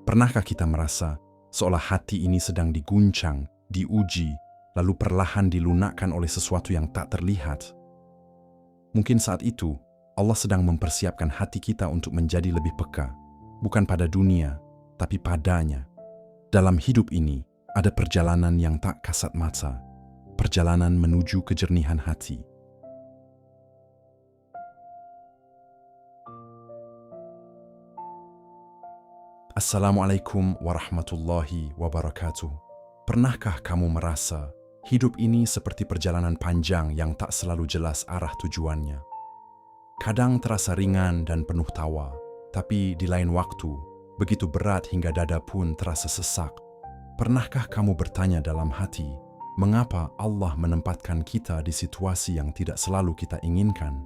Pernahkah kita merasa seolah hati ini sedang diguncang, diuji, lalu perlahan dilunakkan oleh sesuatu yang tak terlihat? Mungkin saat itu, Allah sedang mempersiapkan hati kita untuk menjadi lebih peka, bukan pada dunia, tapi padanya. Dalam hidup ini, ada perjalanan yang tak kasat mata, perjalanan menuju kejernihan hati. Assalamualaikum warahmatullahi wabarakatuh. Pernahkah kamu merasa hidup ini seperti perjalanan panjang yang tak selalu jelas arah tujuannya? Kadang terasa ringan dan penuh tawa, tapi di lain waktu, begitu berat hingga dada pun terasa sesak. Pernahkah kamu bertanya dalam hati, mengapa Allah menempatkan kita di situasi yang tidak selalu kita inginkan?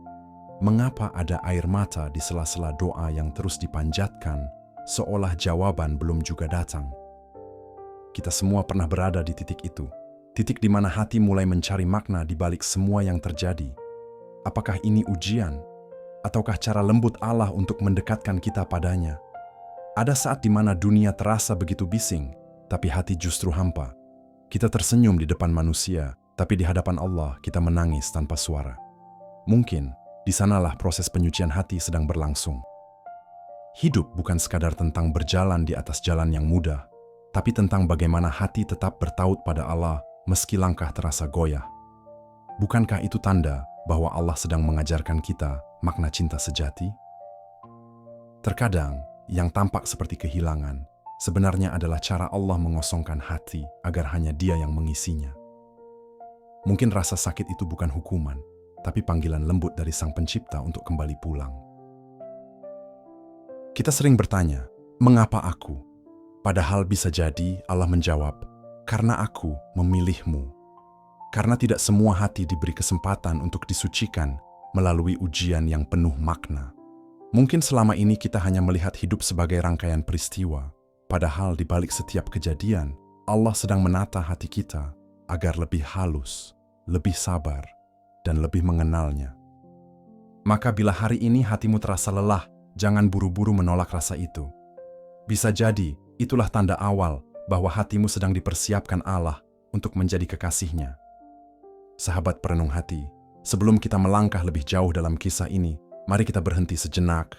Mengapa ada air mata di sela-sela doa yang terus dipanjatkan, seolah jawaban belum juga datang? Kita semua pernah berada di titik itu, titik di mana hati mulai mencari makna di balik semua yang terjadi. Apakah ini ujian? Ataukah cara lembut Allah untuk mendekatkan kita padanya? Ada saat di mana dunia terasa begitu bising, tapi hati justru hampa. Kita tersenyum di depan manusia, tapi di hadapan Allah kita menangis tanpa suara. Mungkin di sanalah proses penyucian hati sedang berlangsung. Hidup bukan sekadar tentang berjalan di atas jalan yang mudah, tapi tentang bagaimana hati tetap bertaut pada Allah meski langkah terasa goyah. Bukankah itu tanda bahwa Allah sedang mengajarkan kita makna cinta sejati? Terkadang, yang tampak seperti kehilangan, sebenarnya adalah cara Allah mengosongkan hati agar hanya Dia yang mengisinya. Mungkin rasa sakit itu bukan hukuman, tapi panggilan lembut dari Sang Pencipta untuk kembali pulang. Kita sering bertanya, mengapa aku? Padahal bisa jadi Allah menjawab, karena aku memilihmu. Karena tidak semua hati diberi kesempatan untuk disucikan melalui ujian yang penuh makna. Mungkin selama ini kita hanya melihat hidup sebagai rangkaian peristiwa, padahal di balik setiap kejadian, Allah sedang menata hati kita agar lebih halus, lebih sabar, dan lebih mengenalnya. Maka bila hari ini hatimu terasa lelah, jangan buru-buru menolak rasa itu. Bisa jadi, itulah tanda awal bahwa hatimu sedang dipersiapkan Allah untuk menjadi kekasihnya. Sahabat perenung hati, sebelum kita melangkah lebih jauh dalam kisah ini, mari kita berhenti sejenak,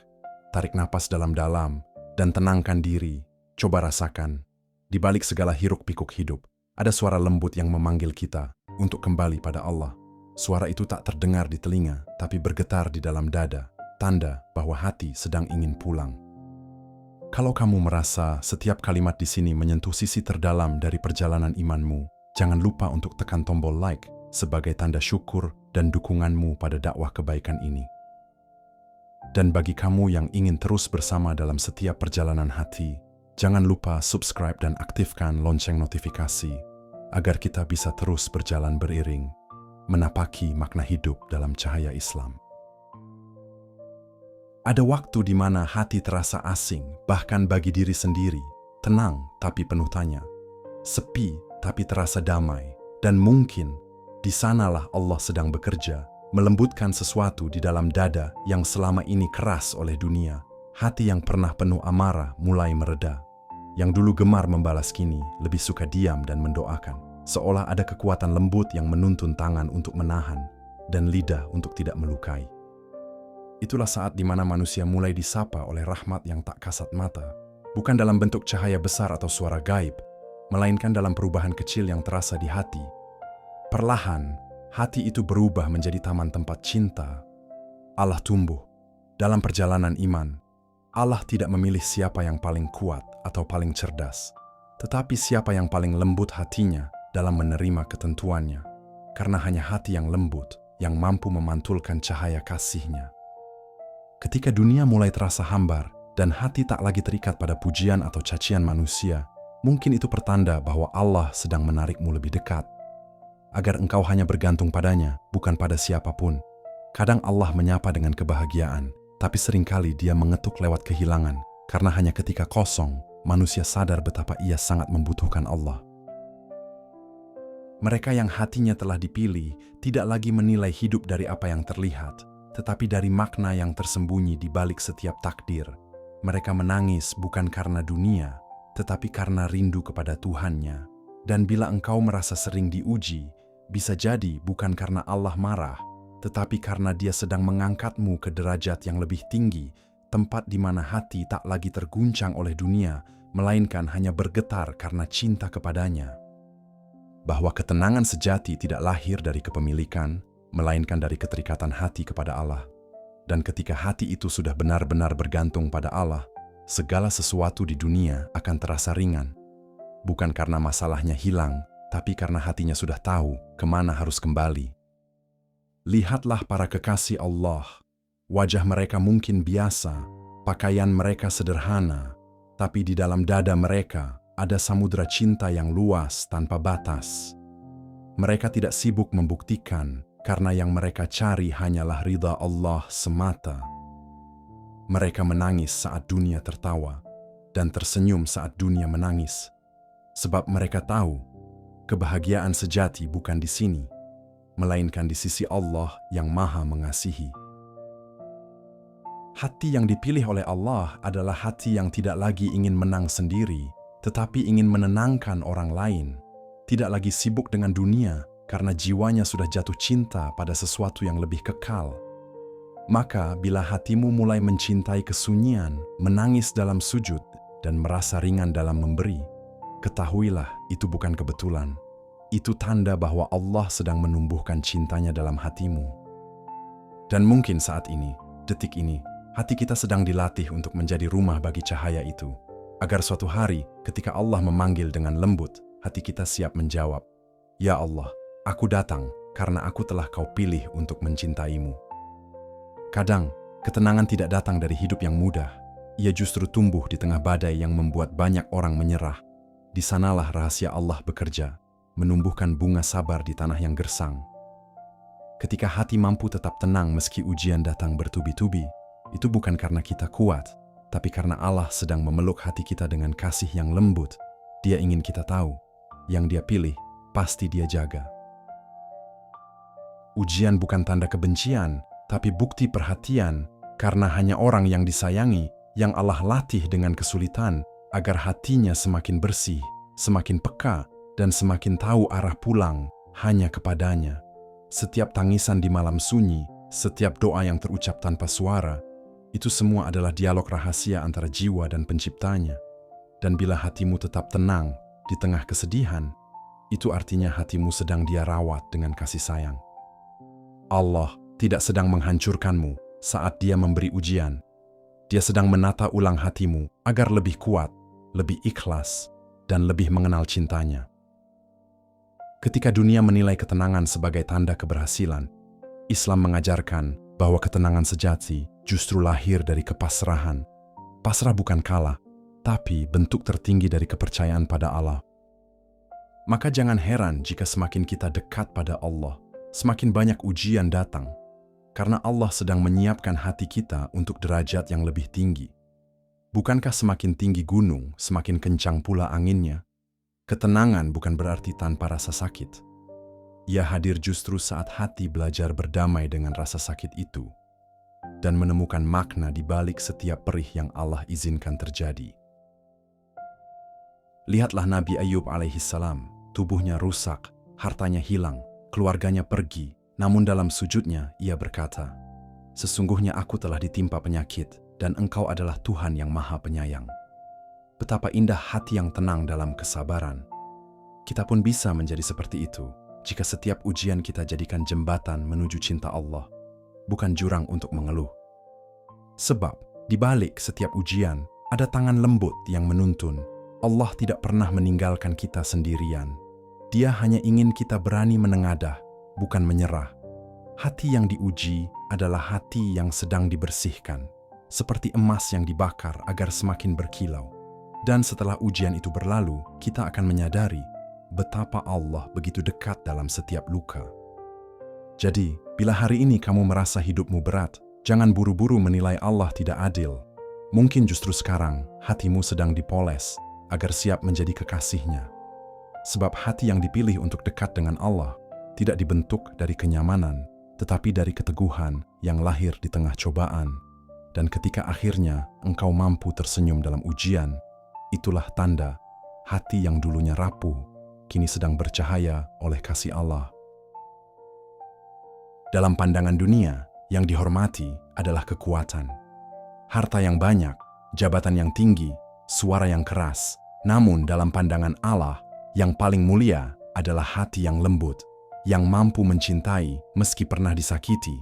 tarik napas dalam-dalam, dan tenangkan diri. Coba rasakan, di balik segala hiruk-pikuk hidup, ada suara lembut yang memanggil kita untuk kembali pada Allah. Suara itu tak terdengar di telinga, tapi bergetar di dalam dada, tanda bahwa hati sedang ingin pulang. Kalau kamu merasa setiap kalimat di sini menyentuh sisi terdalam dari perjalanan imanmu, jangan lupa untuk tekan tombol like sebagai tanda syukur dan dukunganmu pada dakwah kebaikan ini. Dan bagi kamu yang ingin terus bersama dalam setiap perjalanan hati, jangan lupa subscribe dan aktifkan lonceng notifikasi agar kita bisa terus berjalan beriring, menapaki makna hidup dalam cahaya Islam. Ada waktu di mana hati terasa asing, bahkan bagi diri sendiri, tenang tapi penuh tanya, sepi tapi terasa damai, dan mungkin di sanalah Allah sedang bekerja, melembutkan sesuatu di dalam dada yang selama ini keras oleh dunia. Hati yang pernah penuh amarah mulai mereda. Yang dulu gemar membalas kini lebih suka diam dan mendoakan, seolah ada kekuatan lembut yang menuntun tangan untuk menahan dan lidah untuk tidak melukai. Itulah saat di mana manusia mulai disapa oleh rahmat yang tak kasat mata, bukan dalam bentuk cahaya besar atau suara gaib, melainkan dalam perubahan kecil yang terasa di hati. Perlahan, hati itu berubah menjadi taman tempat cinta. Allah tumbuh. Dalam perjalanan iman, Allah tidak memilih siapa yang paling kuat atau paling cerdas, tetapi siapa yang paling lembut hatinya dalam menerima ketentuannya, karena hanya hati yang lembut yang mampu memantulkan cahaya kasih-Nya. Ketika dunia mulai terasa hambar dan hati tak lagi terikat pada pujian atau cacian manusia, mungkin itu pertanda bahwa Allah sedang menarikmu lebih dekat, agar engkau hanya bergantung padanya, bukan pada siapapun. Kadang Allah menyapa dengan kebahagiaan, tapi seringkali Dia mengetuk lewat kehilangan, karena hanya ketika kosong, manusia sadar betapa ia sangat membutuhkan Allah. Mereka yang hatinya telah dipilih tidak lagi menilai hidup dari apa yang terlihat, tetapi dari makna yang tersembunyi di balik setiap takdir. Mereka menangis bukan karena dunia, tetapi karena rindu kepada Tuhannya. Dan bila engkau merasa sering diuji, bisa jadi bukan karena Allah marah, tetapi karena Dia sedang mengangkatmu ke derajat yang lebih tinggi, tempat di mana hati tak lagi terguncang oleh dunia, melainkan hanya bergetar karena cinta kepadanya. Bahwa ketenangan sejati tidak lahir dari kepemilikan, melainkan dari keterikatan hati kepada Allah. Dan ketika hati itu sudah benar-benar bergantung pada Allah, segala sesuatu di dunia akan terasa ringan. Bukan karena masalahnya hilang, tapi karena hatinya sudah tahu kemana harus kembali. Lihatlah para kekasih Allah. Wajah mereka mungkin biasa, pakaian mereka sederhana, tapi di dalam dada mereka ada samudra cinta yang luas tanpa batas. Mereka tidak sibuk membuktikan, karena yang mereka cari hanyalah ridha Allah semata. Mereka menangis saat dunia tertawa, dan tersenyum saat dunia menangis. Sebab mereka tahu, kebahagiaan sejati bukan di sini, melainkan di sisi Allah yang Maha Mengasihi. Hati yang dipilih oleh Allah adalah hati yang tidak lagi ingin menang sendiri, tetapi ingin menenangkan orang lain. Tidak lagi sibuk dengan dunia, karena jiwanya sudah jatuh cinta pada sesuatu yang lebih kekal. Maka bila hatimu mulai mencintai kesunyian, menangis dalam sujud, dan merasa ringan dalam memberi, ketahuilah itu bukan kebetulan. Itu tanda bahwa Allah sedang menumbuhkan cintanya dalam hatimu. Dan mungkin saat ini, detik ini, hati kita sedang dilatih untuk menjadi rumah bagi cahaya itu. Agar suatu hari, ketika Allah memanggil dengan lembut, hati kita siap menjawab, "Ya Allah, aku datang karena aku telah Kau pilih untuk mencintaimu." Kadang, ketenangan tidak datang dari hidup yang mudah. Ia justru tumbuh di tengah badai yang membuat banyak orang menyerah. Di sanalah rahasia Allah bekerja, menumbuhkan bunga sabar di tanah yang gersang. Ketika hati mampu tetap tenang meski ujian datang bertubi-tubi, itu bukan karena kita kuat, tapi karena Allah sedang memeluk hati kita dengan kasih yang lembut. Dia ingin kita tahu, yang Dia pilih, pasti Dia jaga. Ujian bukan tanda kebencian, tapi bukti perhatian, karena hanya orang yang disayangi, yang Allah latih dengan kesulitan, agar hatinya semakin bersih, semakin peka, dan semakin tahu arah pulang hanya kepadanya. Setiap tangisan di malam sunyi, setiap doa yang terucap tanpa suara, itu semua adalah dialog rahasia antara jiwa dan penciptanya. Dan bila hatimu tetap tenang di tengah kesedihan, itu artinya hatimu sedang Dia rawat dengan kasih sayang. Allah tidak sedang menghancurkanmu saat Dia memberi ujian. Dia sedang menata ulang hatimu agar lebih kuat, lebih ikhlas, dan lebih mengenal cintanya. Ketika dunia menilai ketenangan sebagai tanda keberhasilan, Islam mengajarkan bahwa ketenangan sejati justru lahir dari kepasrahan. Pasrah bukan kalah, tapi bentuk tertinggi dari kepercayaan pada Allah. Maka jangan heran jika semakin kita dekat pada Allah, semakin banyak ujian datang, karena Allah sedang menyiapkan hati kita untuk derajat yang lebih tinggi. Bukankah semakin tinggi gunung, semakin kencang pula anginnya? Ketenangan bukan berarti tanpa rasa sakit. Ia hadir justru saat hati belajar berdamai dengan rasa sakit itu dan menemukan makna di balik setiap perih yang Allah izinkan terjadi. Lihatlah Nabi Ayub alaihissalam, tubuhnya rusak, hartanya hilang, keluarganya pergi, namun dalam sujudnya ia berkata, "Sesungguhnya aku telah ditimpa penyakit, dan Engkau adalah Tuhan yang Maha Penyayang." Betapa indah hati yang tenang dalam kesabaran. Kita pun bisa menjadi seperti itu jika setiap ujian kita jadikan jembatan menuju cinta Allah, bukan jurang untuk mengeluh. Sebab di balik setiap ujian ada tangan lembut yang menuntun. Allah tidak pernah meninggalkan kita sendirian. Dia hanya ingin kita berani menengadah, bukan menyerah. Hati yang diuji adalah hati yang sedang dibersihkan, seperti emas yang dibakar agar semakin berkilau. Dan setelah ujian itu berlalu, kita akan menyadari betapa Allah begitu dekat dalam setiap luka. Jadi, bila hari ini kamu merasa hidupmu berat, jangan buru-buru menilai Allah tidak adil. Mungkin justru sekarang hatimu sedang dipoles agar siap menjadi kekasihnya. Sebab hati yang dipilih untuk dekat dengan Allah tidak dibentuk dari kenyamanan, tetapi dari keteguhan yang lahir di tengah cobaan. Dan ketika akhirnya engkau mampu tersenyum dalam ujian, itulah tanda hati yang dulunya rapuh, kini sedang bercahaya oleh kasih Allah. Dalam pandangan dunia, yang dihormati adalah kekuatan. Harta yang banyak, jabatan yang tinggi, suara yang keras. Namun dalam pandangan Allah, yang paling mulia adalah hati yang lembut, yang mampu mencintai meski pernah disakiti,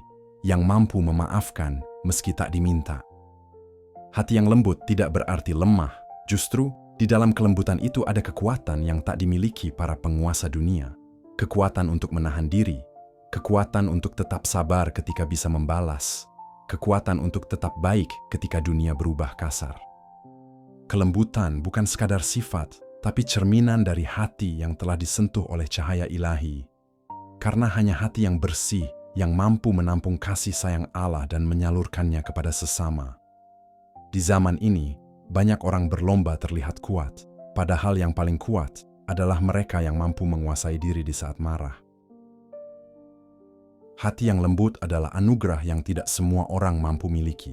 yang mampu memaafkan meski tak diminta. Hati yang lembut tidak berarti lemah, justru di dalam kelembutan itu ada kekuatan yang tak dimiliki para penguasa dunia. Kekuatan untuk menahan diri, kekuatan untuk tetap sabar ketika bisa membalas, kekuatan untuk tetap baik ketika dunia berubah kasar. Kelembutan bukan sekadar sifat, tapi cerminan dari hati yang telah disentuh oleh cahaya ilahi. Karena hanya hati yang bersih yang mampu menampung kasih sayang Allah dan menyalurkannya kepada sesama. Di zaman ini, banyak orang berlomba terlihat kuat, padahal yang paling kuat adalah mereka yang mampu menguasai diri di saat marah. Hati yang lembut adalah anugerah yang tidak semua orang mampu miliki.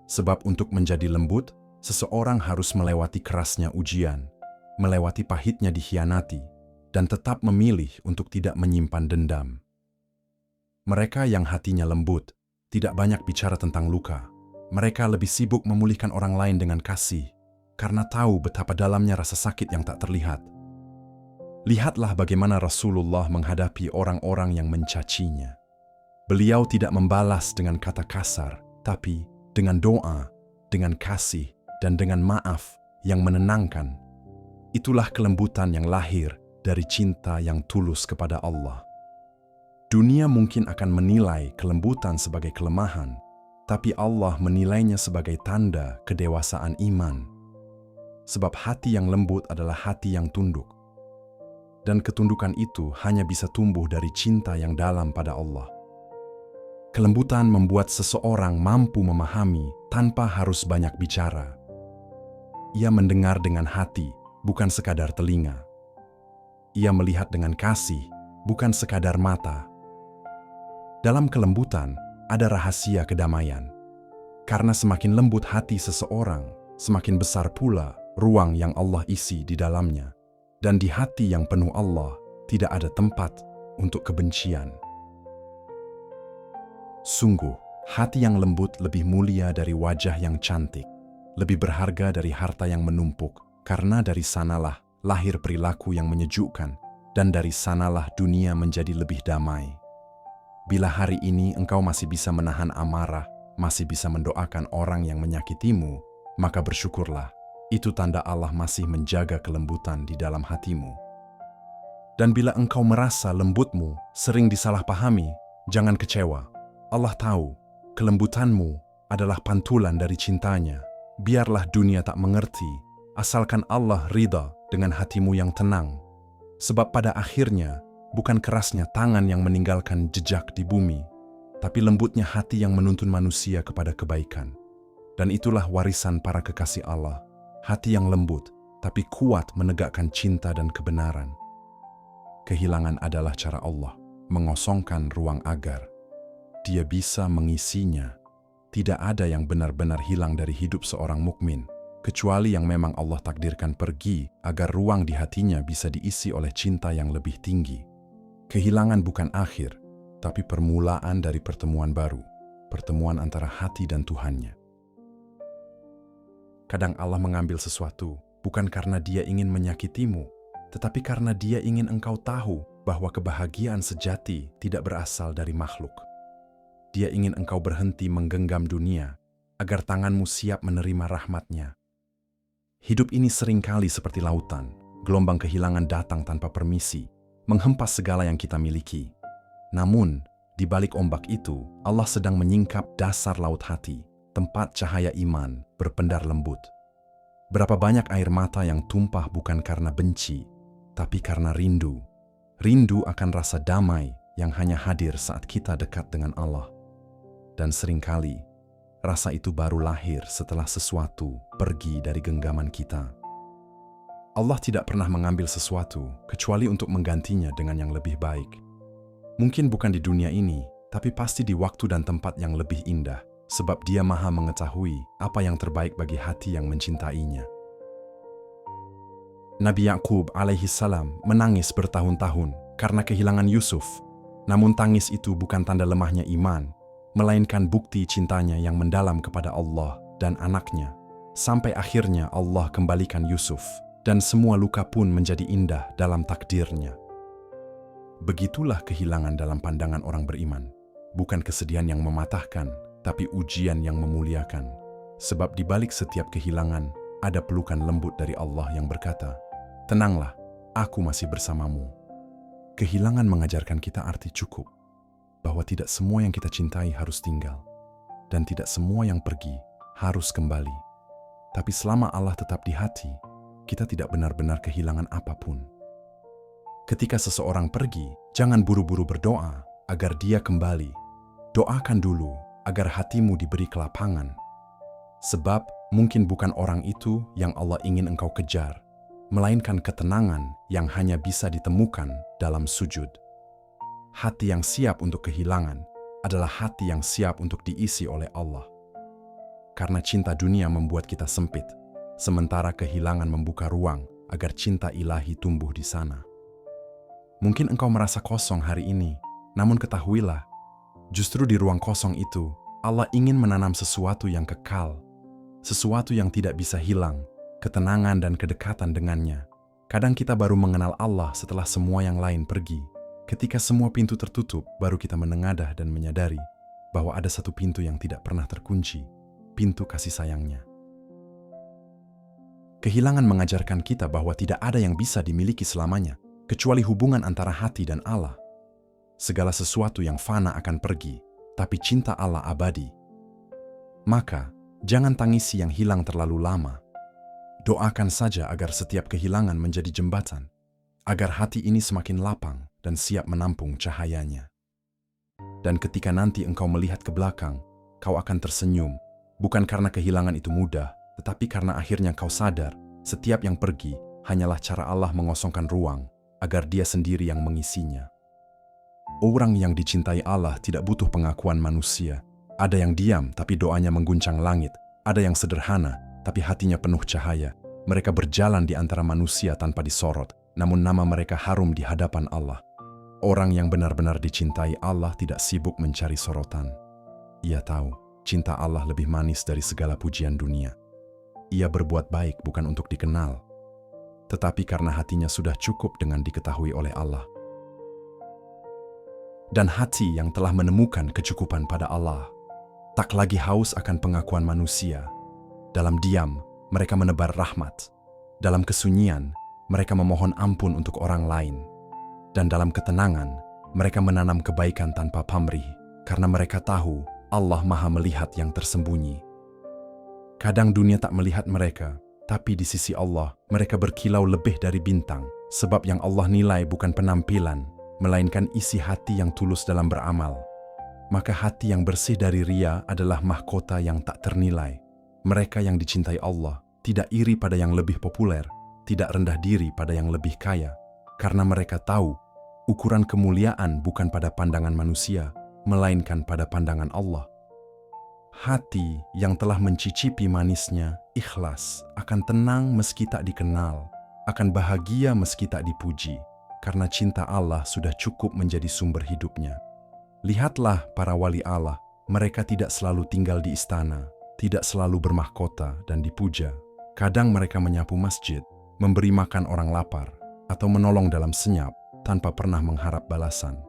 Sebab untuk menjadi lembut, seseorang harus melewati kerasnya ujian, melewati pahitnya dikhianati, dan tetap memilih untuk tidak menyimpan dendam. Mereka yang hatinya lembut tidak banyak bicara tentang luka. Mereka lebih sibuk memulihkan orang lain dengan kasih, karena tahu betapa dalamnya rasa sakit yang tak terlihat. Lihatlah bagaimana Rasulullah menghadapi orang-orang yang mencacinya. Beliau tidak membalas dengan kata kasar, tapi dengan doa, dengan kasih, dan dengan maaf yang menenangkan. Itulah kelembutan yang lahir dari cinta yang tulus kepada Allah. Dunia mungkin akan menilai kelembutan sebagai kelemahan, tapi Allah menilainya sebagai tanda kedewasaan iman. Sebab hati yang lembut adalah hati yang tunduk. Dan ketundukan itu hanya bisa tumbuh dari cinta yang dalam pada Allah. Kelembutan membuat seseorang mampu memahami tanpa harus banyak bicara. Ia mendengar dengan hati, bukan sekadar telinga. Ia melihat dengan kasih, bukan sekadar mata. Dalam kelembutan, ada rahasia kedamaian. Karena semakin lembut hati seseorang, semakin besar pula ruang yang Allah isi di dalamnya. Dan di hati yang penuh Allah, tidak ada tempat untuk kebencian. Sungguh, hati yang lembut lebih mulia dari wajah yang cantik, lebih berharga dari harta yang menumpuk, karena dari sanalah lahir perilaku yang menyejukkan, dan dari sanalah dunia menjadi lebih damai. Bila hari ini engkau masih bisa menahan amarah, masih bisa mendoakan orang yang menyakitimu, maka bersyukurlah. Itu tanda Allah masih menjaga kelembutan di dalam hatimu. Dan bila engkau merasa lembutmu sering disalahpahami, jangan kecewa. Allah tahu, kelembutanmu adalah pantulan dari cintanya. Biarlah dunia tak mengerti, asalkan Allah ridha dengan hatimu yang tenang. Sebab pada akhirnya, bukan kerasnya tangan yang meninggalkan jejak di bumi, tapi lembutnya hati yang menuntun manusia kepada kebaikan. Dan itulah warisan para kekasih Allah. Hati yang lembut, tapi kuat menegakkan cinta dan kebenaran. Kehilangan adalah cara Allah mengosongkan ruang agar Dia bisa mengisinya. Tidak ada yang benar-benar hilang dari hidup seorang mukmin, kecuali yang memang Allah takdirkan pergi agar ruang di hatinya bisa diisi oleh cinta yang lebih tinggi. Kehilangan bukan akhir, tapi permulaan dari pertemuan baru, pertemuan antara hati dan Tuhannya. Kadang Allah mengambil sesuatu, bukan karena Dia ingin menyakitimu, tetapi karena Dia ingin engkau tahu bahwa kebahagiaan sejati tidak berasal dari makhluk. Dia ingin engkau berhenti menggenggam dunia, agar tanganmu siap menerima rahmat-Nya. Hidup ini seringkali seperti lautan, gelombang kehilangan datang tanpa permisi, menghempas segala yang kita miliki. Namun, di balik ombak itu, Allah sedang menyingkap dasar laut hati, tempat cahaya iman berpendar lembut. Berapa banyak air mata yang tumpah bukan karena benci, tapi karena rindu. Rindu akan rasa damai yang hanya hadir saat kita dekat dengan Allah. Dan seringkali, rasa itu baru lahir setelah sesuatu pergi dari genggaman kita. Allah tidak pernah mengambil sesuatu kecuali untuk menggantinya dengan yang lebih baik. Mungkin bukan di dunia ini, tapi pasti di waktu dan tempat yang lebih indah, sebab Dia Maha mengetahui apa yang terbaik bagi hati yang mencintainya. Nabi Yakub alaihi salam menangis bertahun-tahun karena kehilangan Yusuf. Namun tangis itu bukan tanda lemahnya iman, melainkan bukti cintanya yang mendalam kepada Allah dan anaknya. Sampai akhirnya Allah kembalikan Yusuf, dan semua luka pun menjadi indah dalam takdirnya. Begitulah kehilangan dalam pandangan orang beriman. Bukan kesedihan yang mematahkan, tapi ujian yang memuliakan. Sebab di balik setiap kehilangan, ada pelukan lembut dari Allah yang berkata, "Tenanglah, aku masih bersamamu." Kehilangan mengajarkan kita arti cukup, bahwa tidak semua yang kita cintai harus tinggal, dan tidak semua yang pergi harus kembali. Tapi selama Allah tetap di hati, kita tidak benar-benar kehilangan apapun. Ketika seseorang pergi, jangan buru-buru berdoa agar dia kembali. Doakan dulu agar hatimu diberi kelapangan. Sebab mungkin bukan orang itu yang Allah ingin engkau kejar, melainkan ketenangan yang hanya bisa ditemukan dalam sujud. Hati yang siap untuk kehilangan adalah hati yang siap untuk diisi oleh Allah. Karena cinta dunia membuat kita sempit, sementara kehilangan membuka ruang agar cinta ilahi tumbuh di sana. Mungkin engkau merasa kosong hari ini, namun ketahuilah, justru di ruang kosong itu, Allah ingin menanam sesuatu yang kekal, sesuatu yang tidak bisa hilang, ketenangan dan kedekatan dengannya. Kadang kita baru mengenal Allah setelah semua yang lain pergi. Ketika semua pintu tertutup, baru kita menengadah dan menyadari bahwa ada satu pintu yang tidak pernah terkunci, pintu kasih sayangnya. Kehilangan mengajarkan kita bahwa tidak ada yang bisa dimiliki selamanya, kecuali hubungan antara hati dan Allah. Segala sesuatu yang fana akan pergi, tapi cinta Allah abadi. Maka, jangan tangisi yang hilang terlalu lama. Doakan saja agar setiap kehilangan menjadi jembatan, agar hati ini semakin lapang dan siap menampung cahayanya. Dan ketika nanti engkau melihat ke belakang, kau akan tersenyum, bukan karena kehilangan itu mudah, tetapi karena akhirnya kau sadar, setiap yang pergi hanyalah cara Allah mengosongkan ruang, agar Dia sendiri yang mengisinya. Orang yang dicintai Allah tidak butuh pengakuan manusia. Ada yang diam tapi doanya mengguncang langit, ada yang sederhana tapi hatinya penuh cahaya. Mereka berjalan di antara manusia tanpa disorot, namun nama mereka harum di hadapan Allah. Orang yang benar-benar dicintai Allah tidak sibuk mencari sorotan. Ia tahu, cinta Allah lebih manis dari segala pujian dunia. Ia berbuat baik bukan untuk dikenal, tetapi karena hatinya sudah cukup dengan diketahui oleh Allah. Dan hati yang telah menemukan kecukupan pada Allah, tak lagi haus akan pengakuan manusia. Dalam diam, mereka menebar rahmat. Dalam kesunyian, mereka memohon ampun untuk orang lain. Dan dalam ketenangan, mereka menanam kebaikan tanpa pamrih, karena mereka tahu Allah Maha melihat yang tersembunyi. Kadang dunia tak melihat mereka, tapi di sisi Allah, mereka berkilau lebih dari bintang, sebab yang Allah nilai bukan penampilan, melainkan isi hati yang tulus dalam beramal. Maka hati yang bersih dari ria adalah mahkota yang tak ternilai. Mereka yang dicintai Allah tidak iri pada yang lebih populer, tidak rendah diri pada yang lebih kaya, karena mereka tahu ukuran kemuliaan bukan pada pandangan manusia, melainkan pada pandangan Allah. Hati yang telah mencicipi manisnya, ikhlas, akan tenang meski tak dikenal, akan bahagia meski tak dipuji, karena cinta Allah sudah cukup menjadi sumber hidupnya. Lihatlah para wali Allah, mereka tidak selalu tinggal di istana, tidak selalu bermahkota dan dipuja. Kadang mereka menyapu masjid, memberi makan orang lapar, atau menolong dalam senyap tanpa pernah mengharap balasan.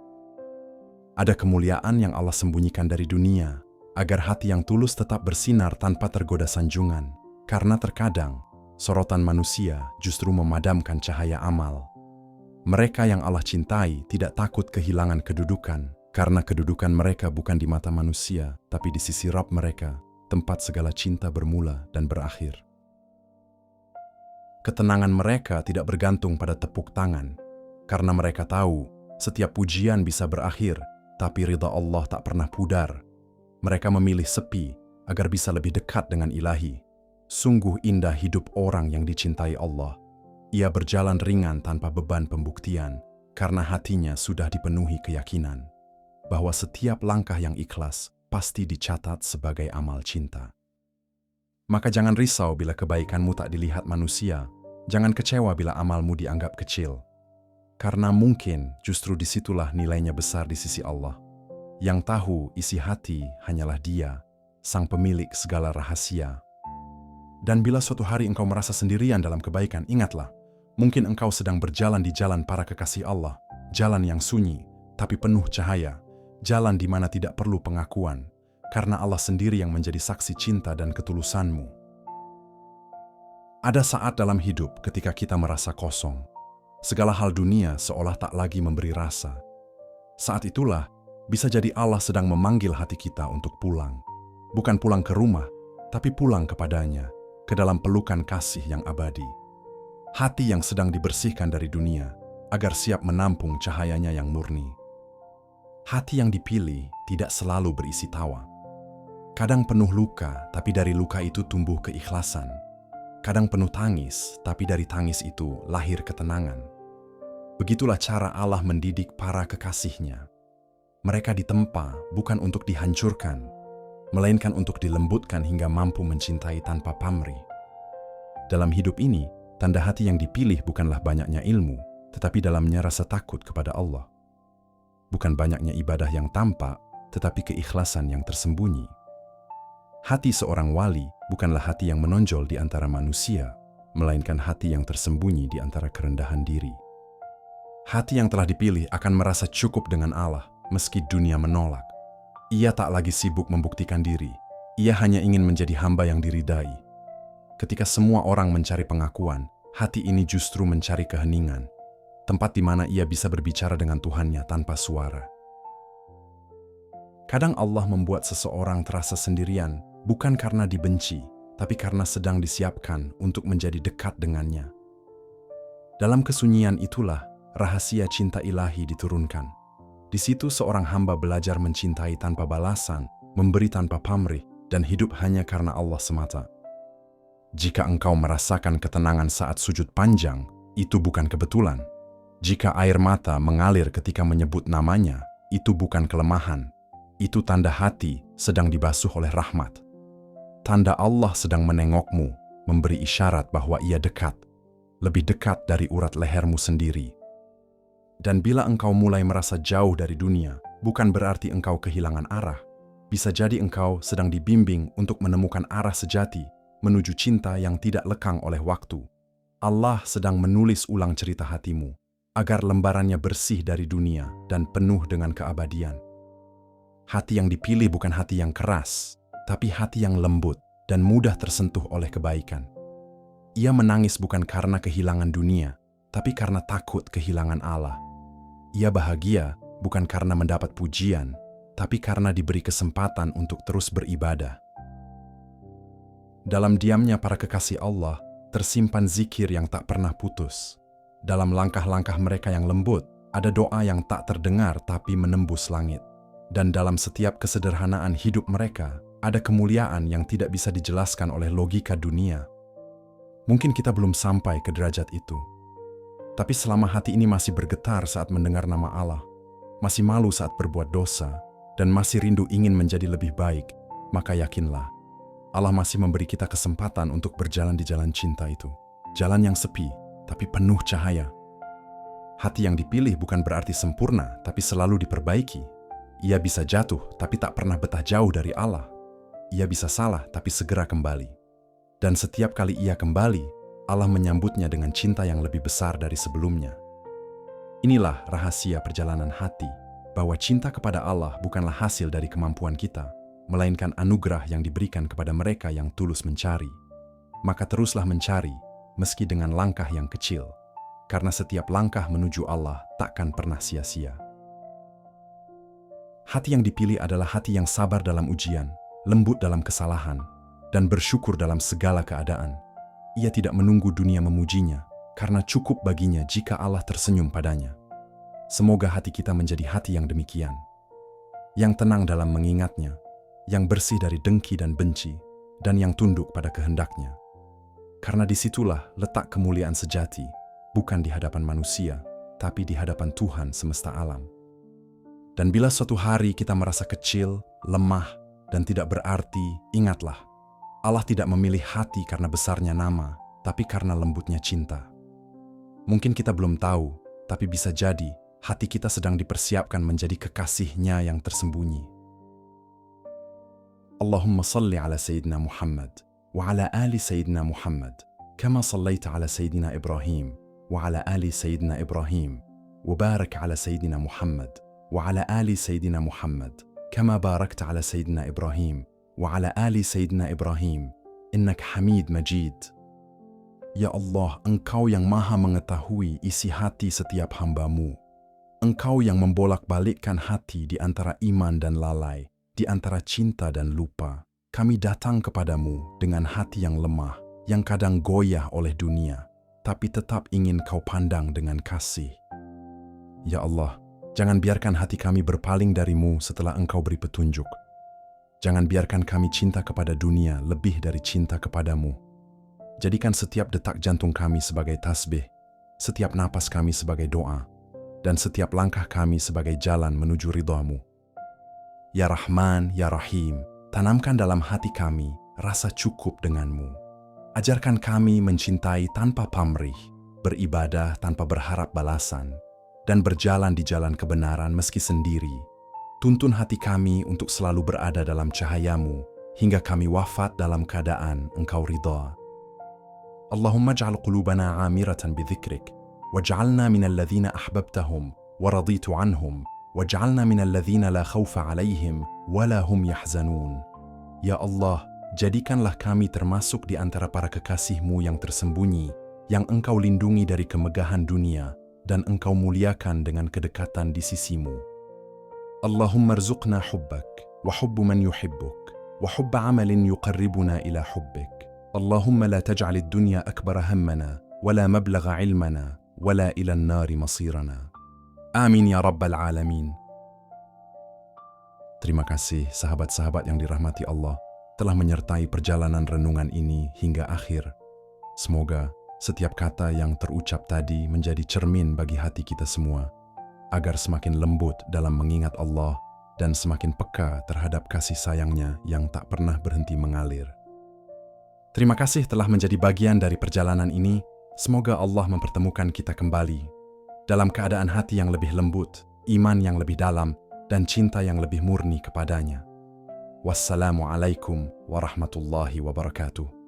Ada kemuliaan yang Allah sembunyikan dari dunia, agar hati yang tulus tetap bersinar tanpa tergoda sanjungan. Karena terkadang, sorotan manusia justru memadamkan cahaya amal. Mereka yang Allah cintai tidak takut kehilangan kedudukan, karena kedudukan mereka bukan di mata manusia, tapi di sisi Rabb mereka, tempat segala cinta bermula dan berakhir. Ketenangan mereka tidak bergantung pada tepuk tangan, karena mereka tahu setiap pujian bisa berakhir, tapi ridha Allah tak pernah pudar. Mereka memilih sepi agar bisa lebih dekat dengan Ilahi. Sungguh indah hidup orang yang dicintai Allah. Ia berjalan ringan tanpa beban pembuktian, karena hatinya sudah dipenuhi keyakinan bahwa setiap langkah yang ikhlas pasti dicatat sebagai amal cinta. Maka jangan risau bila kebaikanmu tak dilihat manusia. Jangan kecewa bila amalmu dianggap kecil. Karena mungkin justru disitulah nilainya besar di sisi Allah. Yang tahu isi hati hanyalah Dia, Sang Pemilik segala rahasia. Dan bila suatu hari engkau merasa sendirian dalam kebaikan, ingatlah, mungkin engkau sedang berjalan di jalan para kekasih Allah, jalan yang sunyi, tapi penuh cahaya, jalan di mana tidak perlu pengakuan, karena Allah sendiri yang menjadi saksi cinta dan ketulusanmu. Ada saat dalam hidup ketika kita merasa kosong. Segala hal dunia seolah tak lagi memberi rasa. Saat itulah, bisa jadi Allah sedang memanggil hati kita untuk pulang. Bukan pulang ke rumah, tapi pulang kepadanya, ke dalam pelukan kasih yang abadi. Hati yang sedang dibersihkan dari dunia, agar siap menampung cahayanya yang murni. Hati yang dipilih tidak selalu berisi tawa. Kadang penuh luka, tapi dari luka itu tumbuh keikhlasan. Kadang penuh tangis, tapi dari tangis itu lahir ketenangan. Begitulah cara Allah mendidik para kekasihnya. Mereka ditempa bukan untuk dihancurkan, melainkan untuk dilembutkan hingga mampu mencintai tanpa pamrih. Dalam hidup ini, tanda hati yang dipilih bukanlah banyaknya ilmu, tetapi dalamnya rasa takut kepada Allah. Bukan banyaknya ibadah yang tampak, tetapi keikhlasan yang tersembunyi. Hati seorang wali bukanlah hati yang menonjol di antara manusia, melainkan hati yang tersembunyi di antara kerendahan diri. Hati yang telah dipilih akan merasa cukup dengan Allah, meski dunia menolak. Ia tak lagi sibuk membuktikan diri, ia hanya ingin menjadi hamba yang diridai. Ketika semua orang mencari pengakuan, hati ini justru mencari keheningan, tempat di mana ia bisa berbicara dengan Tuhannya tanpa suara. Kadang Allah membuat seseorang terasa sendirian, bukan karena dibenci, tapi karena sedang disiapkan untuk menjadi dekat dengannya. Dalam kesunyian itulah rahasia cinta ilahi diturunkan. Di situ seorang hamba belajar mencintai tanpa balasan, memberi tanpa pamrih, dan hidup hanya karena Allah semata. Jika engkau merasakan ketenangan saat sujud panjang, itu bukan kebetulan. Jika air mata mengalir ketika menyebut namanya, itu bukan kelemahan. Itu tanda hati sedang dibasuh oleh rahmat. Tanda Allah sedang menengokmu, memberi isyarat bahwa Ia dekat, lebih dekat dari urat lehermu sendiri. Dan bila engkau mulai merasa jauh dari dunia, bukan berarti engkau kehilangan arah. Bisa jadi engkau sedang dibimbing untuk menemukan arah sejati, menuju cinta yang tidak lekang oleh waktu. Allah sedang menulis ulang cerita hatimu, agar lembarannya bersih dari dunia dan penuh dengan keabadian. Hati yang dipilih bukan hati yang keras, tapi hati yang lembut dan mudah tersentuh oleh kebaikan. Ia menangis bukan karena kehilangan dunia, tapi karena takut kehilangan Allah. Ia bahagia bukan karena mendapat pujian, tapi karena diberi kesempatan untuk terus beribadah. Dalam diamnya para kekasih Allah, tersimpan zikir yang tak pernah putus. Dalam langkah-langkah mereka yang lembut, ada doa yang tak terdengar tapi menembus langit. Dan dalam setiap kesederhanaan hidup mereka, ada kemuliaan yang tidak bisa dijelaskan oleh logika dunia. Mungkin kita belum sampai ke derajat itu. Tapi selama hati ini masih bergetar saat mendengar nama Allah, masih malu saat berbuat dosa, dan masih rindu ingin menjadi lebih baik, maka yakinlah, Allah masih memberi kita kesempatan untuk berjalan di jalan cinta itu. Jalan yang sepi, tapi penuh cahaya. Hati yang dipilih bukan berarti sempurna, tapi selalu diperbaiki. Ia bisa jatuh, tapi tak pernah betah jauh dari Allah. Ia bisa salah, tapi segera kembali. Dan setiap kali ia kembali, Allah menyambutnya dengan cinta yang lebih besar dari sebelumnya. Inilah rahasia perjalanan hati, bahwa cinta kepada Allah bukanlah hasil dari kemampuan kita, melainkan anugerah yang diberikan kepada mereka yang tulus mencari. Maka teruslah mencari, meski dengan langkah yang kecil, karena setiap langkah menuju Allah takkan pernah sia-sia. Hati yang dipilih adalah hati yang sabar dalam ujian, lembut dalam kesalahan, dan bersyukur dalam segala keadaan. Ia tidak menunggu dunia memujinya, karena cukup baginya jika Allah tersenyum padanya. Semoga hati kita menjadi hati yang demikian, yang tenang dalam mengingatnya, yang bersih dari dengki dan benci, dan yang tunduk pada kehendaknya. Karena disitulah letak kemuliaan sejati, bukan di hadapan manusia, tapi di hadapan Tuhan semesta alam. Dan bila suatu hari kita merasa kecil, lemah, dan tidak berarti, ingatlah, Allah tidak memilih hati karena besarnya nama, tapi karena lembutnya cinta. Mungkin kita belum tahu, tapi bisa jadi hati kita sedang dipersiapkan menjadi kekasihnya yang tersembunyi. Allahumma salli ala Sayyidina Muhammad wa ala ali Sayyidina Muhammad kama sallaita ala Sayyidina Ibrahim wa ala ali Sayyidina Ibrahim wa barak ala Sayyidina Muhammad wa ala ali Sayyidina Muhammad kama barakta ala Sayyidina Ibrahim wa ala ali Sayyidina Ibrahim innaka Hamid Majid. Ya Allah, Engkau yang maha mengetahui isi hati setiap hamba-Mu. Engkau yang membolak-balikkan hati di antara iman dan lalai, di antara cinta dan lupa. Kami datang kepadamu dengan hati yang lemah, yang kadang goyah oleh dunia, tapi tetap ingin Kau pandang dengan kasih. Ya Allah, jangan biarkan hati kami berpaling dari-Mu setelah Engkau beri petunjuk. Jangan biarkan kami cinta kepada dunia lebih dari cinta kepadamu. Jadikan setiap detak jantung kami sebagai tasbih, setiap napas kami sebagai doa, dan setiap langkah kami sebagai jalan menuju ridha-Mu. Ya Rahman, Ya Rahim, tanamkan dalam hati kami rasa cukup dengan-Mu. Ajarkan kami mencintai tanpa pamrih, beribadah tanpa berharap balasan, dan berjalan di jalan kebenaran meski sendiri. Tuntun hati kami untuk selalu berada dalam cahaya-Mu, hingga kami wafat dalam keadaan Engkau ridha. Allahumma ij'al qulubana 'amiratan bidhikrik, waj'alna minal ladzina ahbabtahum wa raditu 'anhum, waj'alna minal ladzina la khawfa 'alaihim wa la hum yahzanun. Ya Allah, jadikanlah kami termasuk di antara para kekasih-Mu yang tersembunyi, yang Engkau lindungi dari kemegahan dunia dan Engkau muliakan dengan kedekatan di sisi-Mu. Allahumma rzuqna hubbak wa hubbu man yuhibbuk wa hubba 'amalin yuqarribuna ila hubbik. Allahumma la taj'al ad-dunya akbara hammana wa la mablagha 'ilmana wa la ila an-nari masirana. Amin ya rabbal alamin. Terima kasih sahabat-sahabat yang dirahmati Allah telah menyertai perjalanan renungan ini hingga akhir. Semoga setiap kata yang terucap tadi menjadi cermin bagi hati kita semua, agar semakin lembut dalam mengingat Allah dan semakin peka terhadap kasih sayangnya yang tak pernah berhenti mengalir. Terima kasih telah menjadi bagian dari perjalanan ini. Semoga Allah mempertemukan kita kembali dalam keadaan hati yang lebih lembut, iman yang lebih dalam, dan cinta yang lebih murni kepadanya. Wassalamualaikum warahmatullahi wabarakatuh.